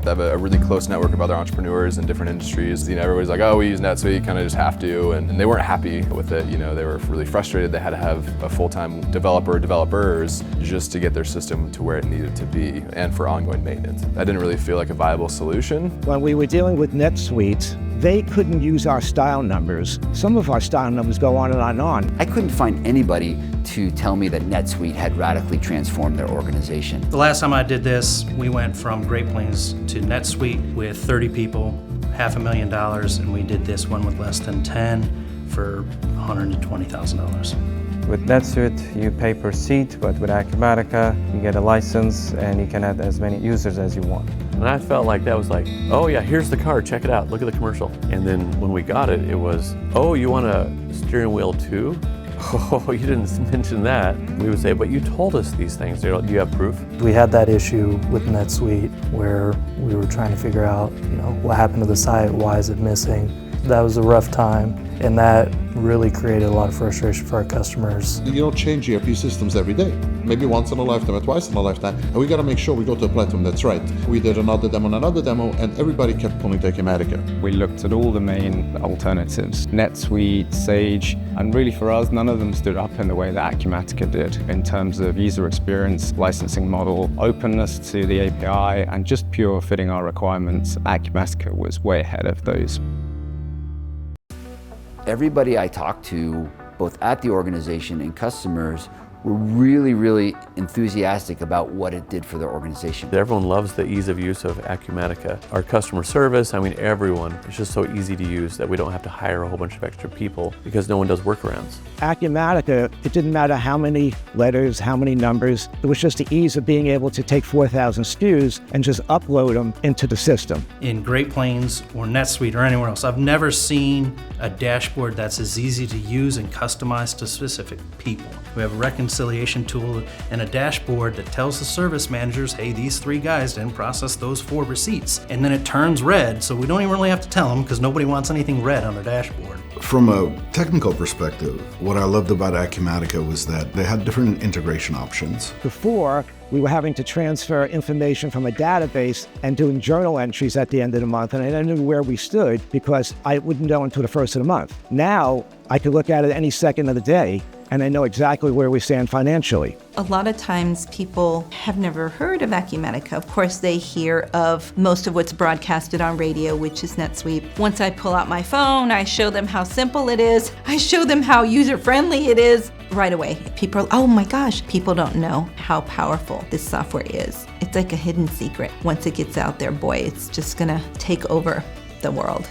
I have a really close network of other entrepreneurs in different industries. Everybody's like, oh, we use NetSuite, kind of just have to, and they weren't happy with it. They were really frustrated. They had to have a full-time developers just to get their system to where it needed to be and for ongoing maintenance. That didn't really feel like a viable solution. When we were dealing with NetSuite, they couldn't use our style numbers. Some of our style numbers go on and on and on. I couldn't find anybody to tell me that NetSuite had radically transformed their organization. The last time I did this, we went from Great Plains to NetSuite with 30 people, $500,000, and we did this one with less than 10 for $120,000. With NetSuite, you pay per seat, but with Acumatica, you get a license and you can add as many users as you want. And I felt like that was like, oh yeah, here's the car, check it out, look at the commercial. And then when we got it, it was, oh, you want a steering wheel too? Oh, you didn't mention that. We would say, but you told us these things. Do you have proof? We had that issue with NetSuite where we were trying to figure out, what happened to the site, why is it missing? That was a rough time, and that really created a lot of frustration for our customers. You don't change ERP systems every day. Maybe once in a lifetime or twice in a lifetime, and we got to make sure we go to a platform that's right. We did another demo and another demo, and everybody kept pulling to Acumatica. We looked at all the main alternatives, NetSuite, Sage, and really for us, none of them stood up in the way that Acumatica did in terms of user experience, licensing model, openness to the API, and just pure fitting our requirements. Acumatica was way ahead of those. Everybody I talked to, both at the organization and customers, were really, really enthusiastic about what it did for their organization. Everyone loves the ease of use of Acumatica. Our customer service, everyone, it's just so easy to use that we don't have to hire a whole bunch of extra people because no one does workarounds. Acumatica, it didn't matter how many letters, how many numbers, it was just the ease of being able to take 4,000 SKUs and just upload them into the system. In Great Plains or NetSuite or anywhere else, I've never seen a dashboard that's as easy to use and customized to specific people. We have a reconciliation tool and a dashboard that tells the service managers, hey, these 3 guys didn't process those 4 receipts. And then it turns red, so we don't even really have to tell them because nobody wants anything red on their dashboard. From a technical perspective, what I loved about Acumatica was that they had different integration options. Before, we were having to transfer information from a database and doing journal entries at the end of the month, and I didn't know where we stood because I wouldn't know until the first of the month. Now, I could look at it any second of the day, and I know exactly where we stand financially. A lot of times people have never heard of Acumatica. Of course, they hear of most of what's broadcasted on radio, which is NetSuite. Once I pull out my phone, I show them how simple it is. I show them how user-friendly it is. Right away, people are, oh my gosh, people don't know how powerful this software is. It's like a hidden secret. Once it gets out there, boy, it's just gonna take over the world.